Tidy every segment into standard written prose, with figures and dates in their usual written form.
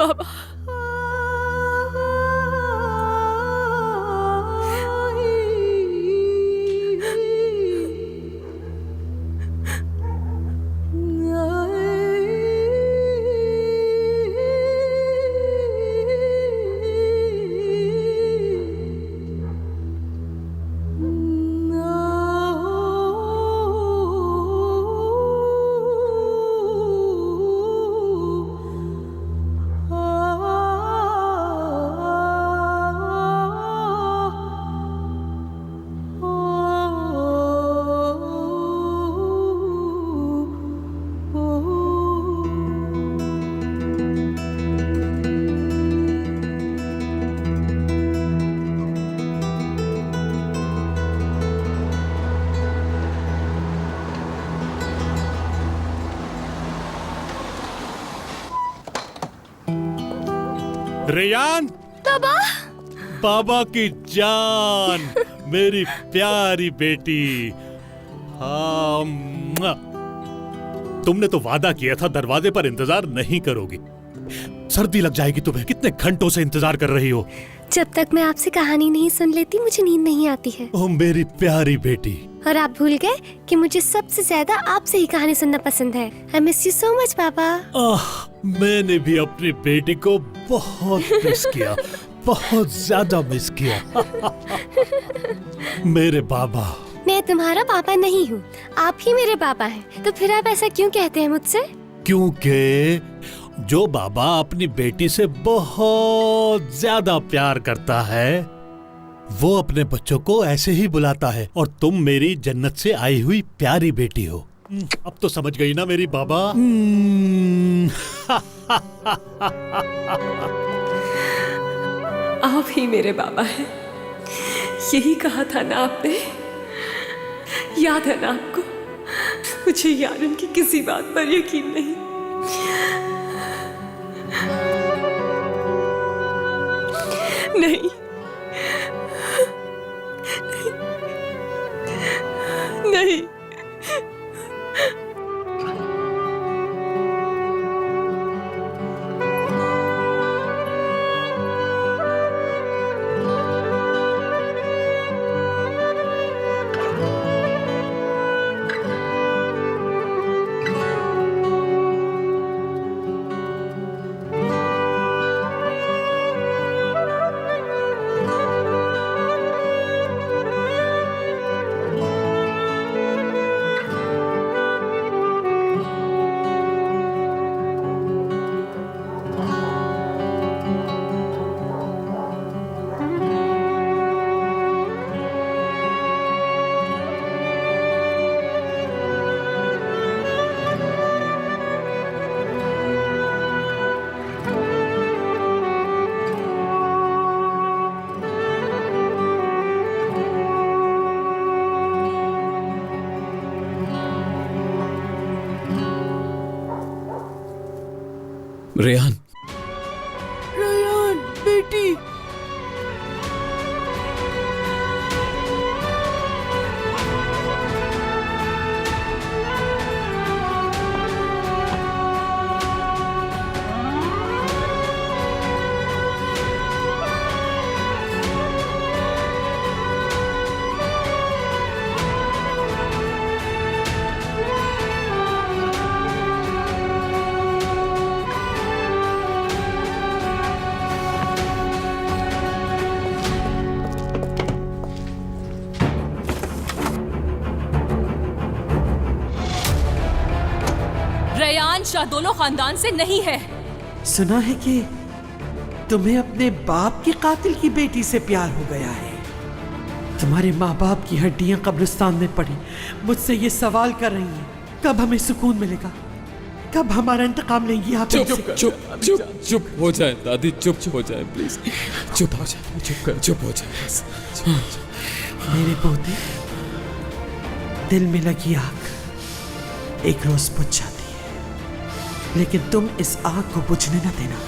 बाबा। Ryan, बाबा, बाबा की जान, मेरी प्यारी बेटी। हाँ, तुमने तो वादा किया था दरवाजे पर इंतजार नहीं करोगी। सर्दी लग जाएगी तुम्हें। कितने घंटों से इंतजार कर रही हो। जब तक मैं आपसे कहानी नहीं सुन लेती मुझे नींद नहीं आती है। ओ मेरी प्यारी बेटी। और आप भूल गए कि मुझे सबसे ज्यादा आपसे ही कहानी सुनना पसंद है। I miss you so much, पापा। मैंने भी अपनी बेटी को बहुत मिस किया, बहुत ज्यादा मिस किया। मेरे बाबा। मैं तुम्हारा पापा नहीं हूँ, आप ही मेरे पापा हैं। तो फिर आप ऐसा क्यों कहते हैं मुझसे? क्योंकि जो बाबा अपनी बेटी से बहुत ज्यादा प्यार करता है वो अपने बच्चों को ऐसे ही बुलाता है। और तुम मेरी जन्नत से आई हुई प्यारी बेटी हो। अब तो समझ गई ना मेरी बाबा? आप ही मेरे बाबा हैं। यही कहा था ना आपने? याद है ना आपको? मुझे यारन की किसी बात पर यकीन नहीं। नहीं, नहीं, नहीं। रेहान, रेयान बेटी। रेयान शाहदोलो खानदान से नहीं है। सुना है कि तुम्हें अपने बाप के कातिल की बेटी से प्यार हो गया है। तुम्हारे माँ बाप की हड्डियां कब्रिस्तान में पड़ी मुझसे ये सवाल कर रही हैं, कब हमें सुकून मिलेगा, कब हमारा इंतकाम लेंगी आप? चुप चुप चुप चुप हो जाए दादी, चुप हो जाए प्लीज, चुप हो जाए, चुप हो जाए बस। मेरे पोते, दिल में लगी आग एक रोज बुझ जाती है, लेकिन तुम इस आग को बुझने न देना।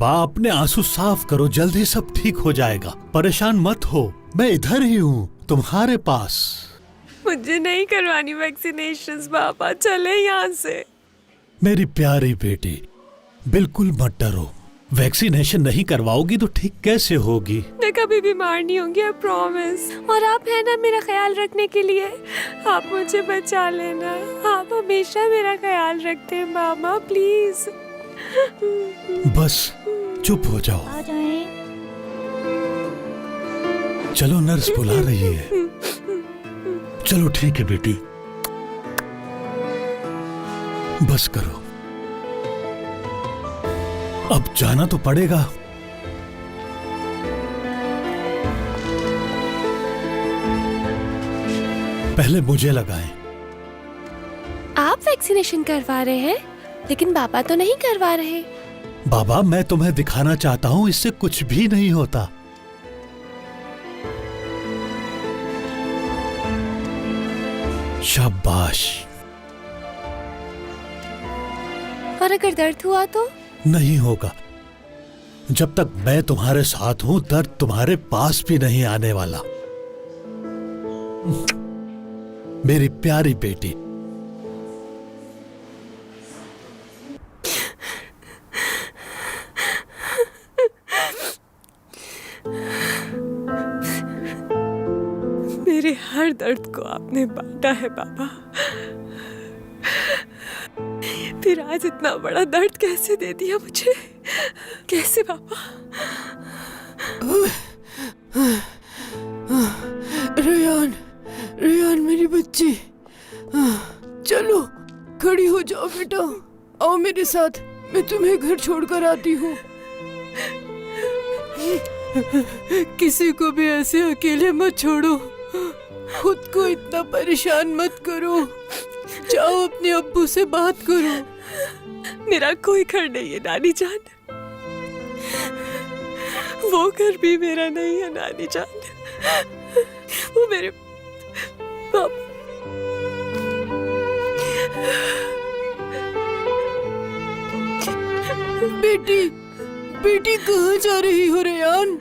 बाबा अपने आंसू साफ करो, जल्दी सब ठीक हो जाएगा। परेशान मत हो, मैं इधर ही हूँ तुम्हारे पास। मुझे नहीं करवानी वैक्सीनेशंस बाबा, चले यहाँ से। मेरी प्यारी बेटी, बिल्कुल मत डरो। वैक्सीनेशन नहीं करवाओगी तो ठीक कैसे होगी? मैं कभी बीमार नहीं होंगी, आई प्रॉमिस। और आप है ना मेरा ख्याल रखने के लिए, आप मुझे बचा लेना। आप हमेशा मेरा ख्याल रखते हैं मामा, प्लीज। बस चुप हो जाओ। आ जाएं। चलो, नर्स बुला रही है। चलो ठीक है बेटी, बस करो, अब जाना तो पड़ेगा। पहले मुझे लगाएं। आप वैक्सीनेशन करवा रहे हैं, लेकिन बाबा तो नहीं करवा रहे। बाबा, मैं तुम्हें दिखाना चाहता हूं इससे कुछ भी नहीं होता। शाबाश। और अगर दर्द हुआ तो? नहीं होगा। जब तक मैं तुम्हारे साथ हूं, दर्द तुम्हारे पास भी नहीं आने वाला। मेरी प्यारी बेटी। मेरे हर दर्द को आपने बांटा है बाबा, फिर आज इतना बड़ा दर्द कैसे दे दिया मुझे? कैसे बाबा? रेयान, रेयान मेरी बच्ची, चलो खड़ी हो जाओ बेटा, आओ मेरे साथ, मैं तुम्हें घर छोड़कर आती हूँ। किसी को भी ऐसे अकेले मत छोड़ो, खुद को इतना परेशान मत करो, जाओ अपने अब्बू से बात करो। मेरा कोई घर नहीं है नानी जान, वो घर भी मेरा नहीं है नानी जान, वो मेरे पापा। बेटी, बेटी कहाँ जा रही हो रेयान?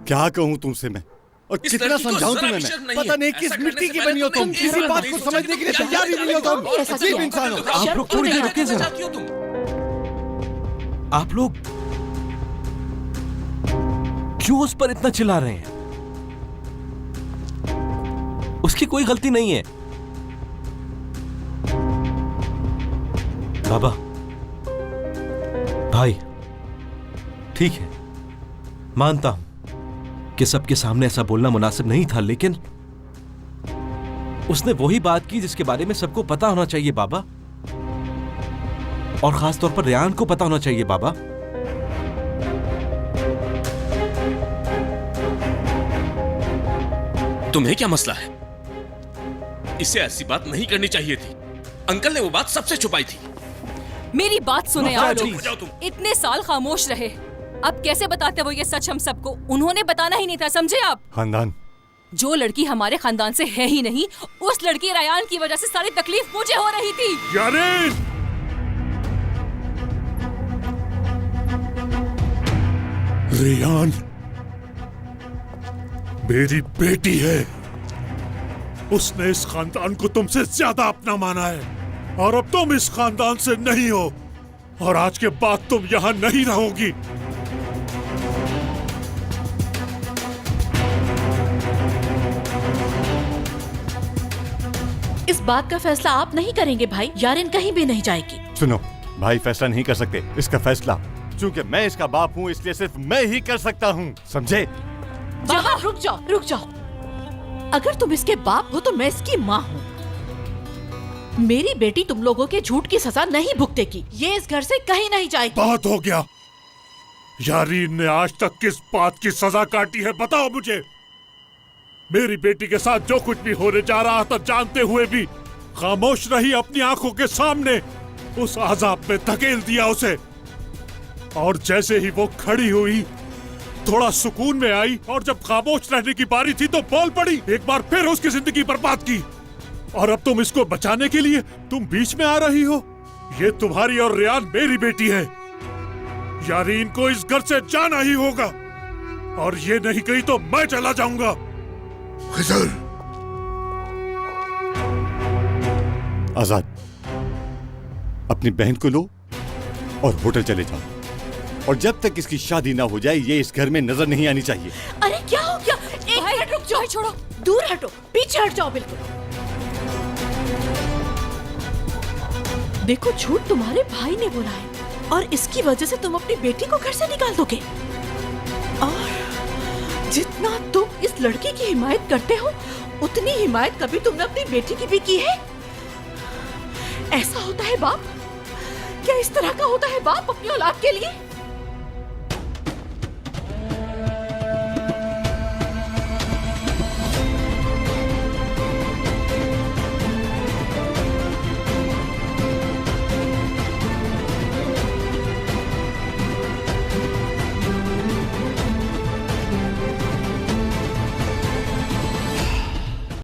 क्या कहूँ तुमसे मैं, और कितना समझाऊं तुम्हें मैं? पता नहीं किस मिट्टी की बनी हो तुम, किसी बात को समझने के लिए तैयार ही नहीं हो तुम। अजीब इंसान हो। आप लोग थोड़ी देर रुकिए जरा। आप लोग क्यों उस पर इतना चिल्ला रहे हैं? उसकी कोई गलती नहीं है। बाबा, भाई, ठीक है, मानता हूं कि सबके सामने ऐसा बोलना मुनासिब नहीं था, लेकिन उसने वही बात की जिसके बारे में सबको पता होना चाहिए बाबा, और खास तौर पर रेयान को पता होना चाहिए बाबा। तुम्हें क्या मसला है? इसे ऐसी बात नहीं करनी चाहिए थी। अंकल ने वो बात सबसे छुपाई थी। मेरी बात सुने आप हो लोग। जाओ तुम। इतने साल खामोश रहे, अब कैसे बताते वो ये सच हम सबको? उन्होंने बताना ही नहीं था, समझे आप? खानदान, जो लड़की हमारे खानदान से है ही नहीं, उस लड़की रेयान की वजह से सारी तकलीफ मुझे हो रही थी। यारीन! रेयान मेरी बेटी है, उसने इस खानदान को तुमसे ज्यादा अपना माना है, और अब तुम इस खानदान से नहीं हो, और आज के बाद तुम यहाँ नहीं रहोगी। इस बात का फैसला आप नहीं करेंगे भाई, यारिन कहीं भी नहीं जाएगी। सुनो भाई, फैसला नहीं कर सकते। इसका फैसला चूंकि मैं इसका बाप हूँ, इसलिए सिर्फ मैं ही कर सकता हूँ, समझे? बाबा रुक जाओ, रुक जाओ। अगर तुम इसके बाप हो तो मैं इसकी माँ हूँ। मेरी बेटी तुम लोगों के झूठ की सजा नहीं भुगतेगी, ये इस घर से कहीं नहीं जाएगी। बहुत हो गया। यारीन ने आज तक किस बात की सजा काटी है, बताओ मुझे। मेरी बेटी के साथ जो कुछ भी होने जा रहा था जानते हुए भी खामोश रही, अपनी आंखों के सामने उस अजाब में धकेल दिया उसे। और जैसे ही वो खड़ी हुई, थोड़ा सुकून में आई, और जब खामोश रहने की बारी थी तो बोल पड़ी। एक बार फिर उसकी जिंदगी बर्बाद की। और अब तुम इसको बचाने के लिए तुम बीच में आ रही हो। ये तुम्हारी और रियान मेरी बेटी है। यारीन को इस घर से जाना ही होगा, और ये नहीं कही तो मैं चला जाऊंगा। खिजर, आजाद, अपनी बहन को लो और होटल चले जाओ, और जब तक इसकी शादी ना हो जाए ये इस घर में नजर नहीं आनी चाहिए। अरे क्या हो गया? एक मिनट रुक जाओ। छोड़ो, दूर हटो, पीछे हट जाओ बिल्कुल। देखो, झूठ तुम्हारे भाई ने बोला है और इसकी वजह से तुम अपनी बेटी को घर से निकाल दोगे। और जितना तुम इस लड़की की हिमायत करते हो उतनी हिमायत कभी तुमने अपनी बेटी की भी की है? ऐसा होता है बाप? क्या इस तरह का होता है बाप अपनी औलाद के लिए?